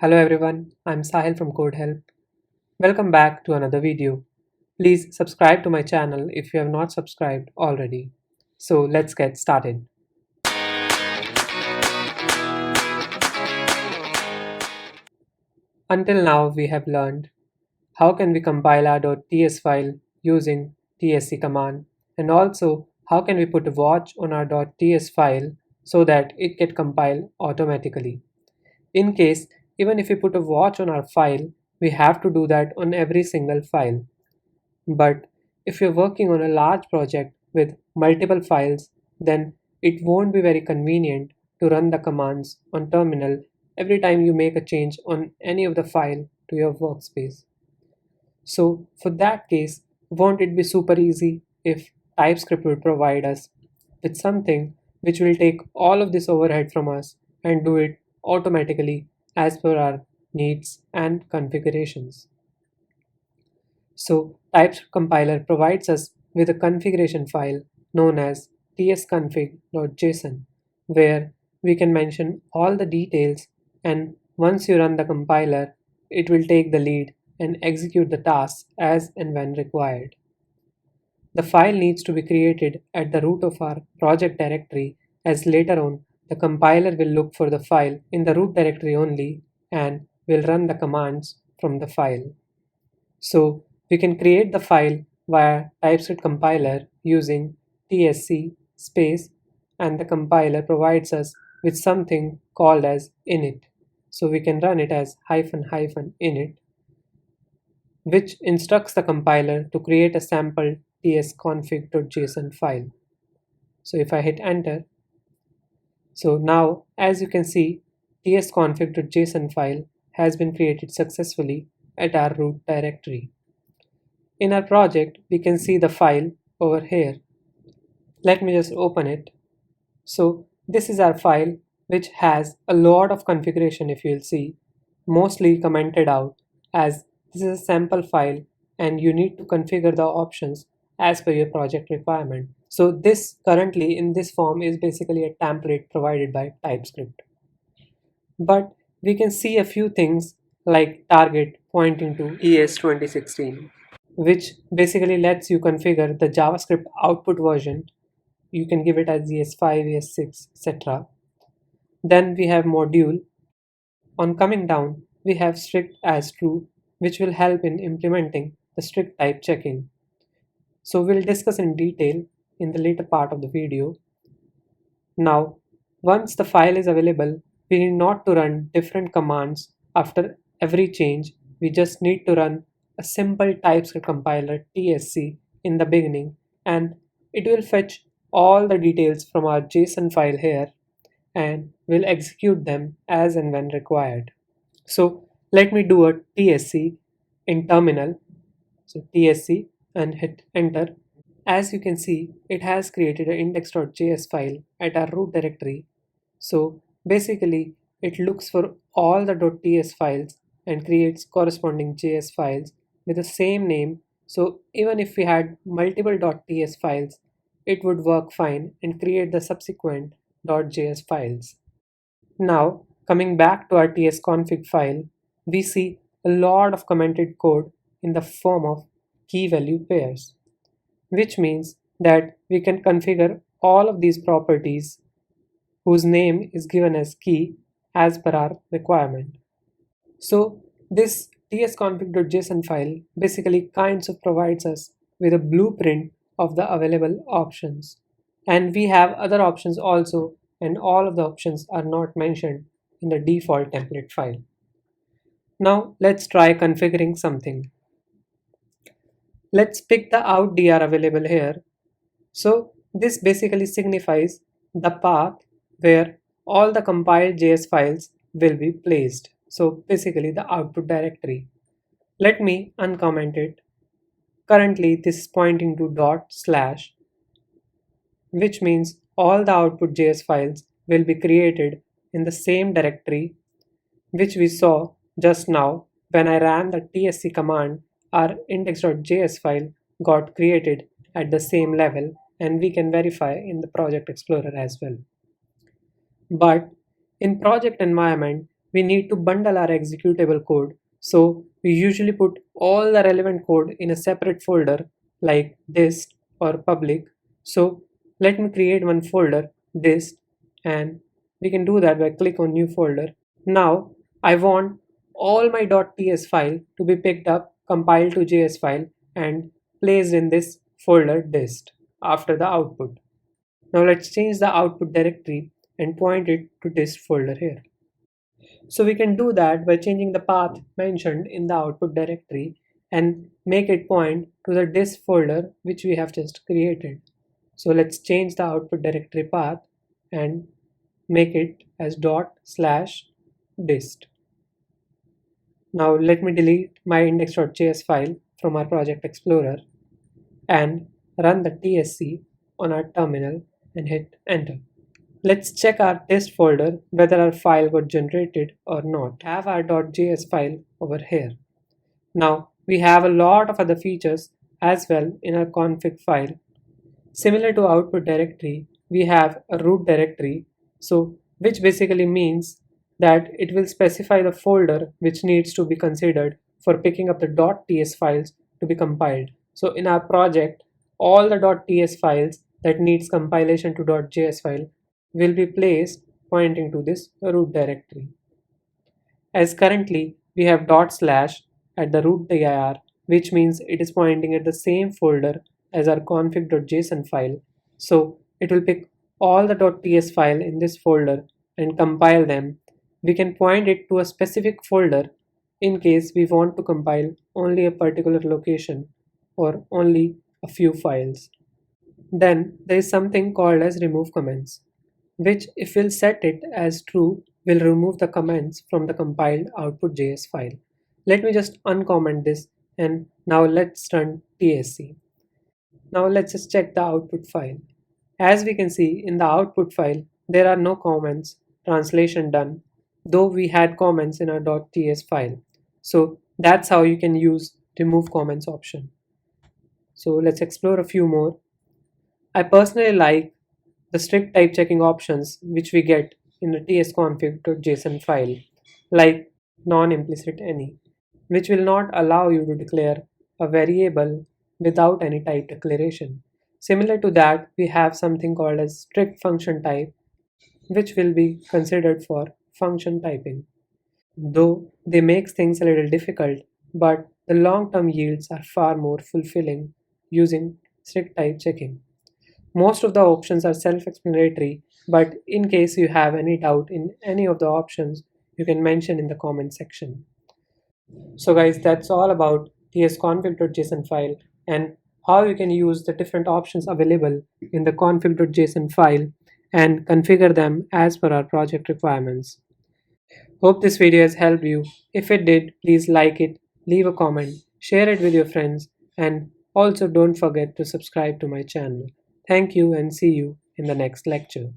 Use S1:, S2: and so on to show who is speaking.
S1: Hello everyone, I'm Sahil from Code Help. Welcome back to another video. Please subscribe to my channel if you have not subscribed already. So let's get started. Until now we have learned how can we compile our .ts file using tsc command, and also how can we put a watch on our .ts file so that it can compile automatically. In case, even if we put a watch on our file, we have to do that on every single file. But if you're working on a large project with multiple files, then it won't be very convenient to run the commands on terminal every time you make a change on any of the file to your workspace. So for that case, won't it be super easy if TypeScript would provide us with something which will take all of this overhead from us and do it automatically as per our needs and configurations. So TypeScript compiler provides us with a configuration file known as TSConfig.json, where we can mention all the details, and once you run the compiler, it will take the lead and execute the tasks as and when required. The file needs to be created at the root of our project directory, as later on the compiler will look for the file in the root directory only and will run the commands from the file. So we can create the file via TypeScript compiler using tsc space, and the compiler provides us with something called as init. So we can run it as --init, which instructs the compiler to create a sample TSConfig.json file. So if I hit enter, so now as you can see, TSConfig.json file has been created successfully at our root directory. In our project, we can see the file over here. Let me just open it. So this is our file, which has a lot of configuration, if you'll see, mostly commented out, as this is a sample file and you need to configure the options as per your project requirement. So this currently in this form is basically a template provided by TypeScript. But we can see a few things like target pointing to ES 2016, which basically lets you configure the JavaScript output version. You can give it as ES5, ES6, etc. Then we have module. On coming down, we have strict as true, which will help in implementing the strict type checking. So we'll discuss in detail in the later part of the video. Now, once the file is available, we need not to run different commands after every change. We just need to run a simple TypeScript compiler TSC in the beginning, and it will fetch all the details from our JSON file here and will execute them as and when required. So let me do a TSC in terminal. So TSC and hit enter. As you can see, it has created an index.js file at our root directory. So basically, it looks for all the .ts files and creates corresponding JS files with the same name. So even if we had multiple .ts files, it would work fine and create the subsequent .js files. Now, coming back to our tsconfig file, we see a lot of commented code in the form of key value pairs, which means that we can configure all of these properties whose name is given as key as per our requirement. So this tsconfig.json file basically kinds of provides us with a blueprint of the available options. And we have other options also, and all of the options are not mentioned in the default template file. Now let's try configuring something. Let's pick the out dr available here. So this basically signifies the path where all the compiled JS files will be placed. So basically the output directory. Let me uncomment it. Currently this is pointing to /, which means all the output JS files will be created in the same directory which we saw just now when I ran the tsc command. Our index.js file got created at the same level, and we can verify in the project explorer as well. But in project environment, we need to bundle our executable code. So we usually put all the relevant code in a separate folder like dist or public. So let me create one folder, dist, and we can do that by click on new folder. Now I want all my .ts file to be picked up, compiled to JS file, and placed in this folder dist after the output. Now let's change the output directory and point it to dist folder here. So we can do that by changing the path mentioned in the output directory and make it point to the dist folder which we have just created. So let's change the output directory path and make it as ./dist. Now let me delete my index.js file from our project explorer and run the tsc on our terminal and hit enter. Let's check our test folder whether our file got generated or not. Have our .js file over here. Now we have a lot of other features as well in our config file. Similar to output directory, we have a root directory, so which basically means that it will specify the folder which needs to be considered for picking up the .ts files to be compiled. So in our project, all the .ts files that needs compilation to .js file will be placed pointing to this root directory. As currently we have / at the root dir, which means it is pointing at the same folder as our config.json file. So it will pick all the .ts file in this folder and compile them. We can point it to a specific folder in case we want to compile only a particular location or only a few files. Then there is something called as remove comments, which if we'll set it as true will remove the comments from the compiled output.js file. Let me just uncomment this and now let's run tsc. Now let's just check the output file. As we can see in the output file, there are no comments, translation done, though we had comments in our .ts file. So that's how you can use remove comments option. So let's explore a few more. I personally like the strict type checking options which we get in the TSConfig.json file, like non-implicit any, which will not allow you to declare a variable without any type declaration. Similar to that, we have something called as strict function type, which will be considered for function typing. Though they make things a little difficult, but the long-term yields are far more fulfilling using strict type checking. Most of the options are self-explanatory, but in case you have any doubt in any of the options, you can mention in the comment section. So guys, that's all about TSConfig.json file and how you can use the different options available in the config.json file and configure them as per our project requirements. Hope this video has helped you. If it did, please like it, leave a comment, share it with your friends, and also don't forget to subscribe to my channel. Thank you and see you in the next lecture.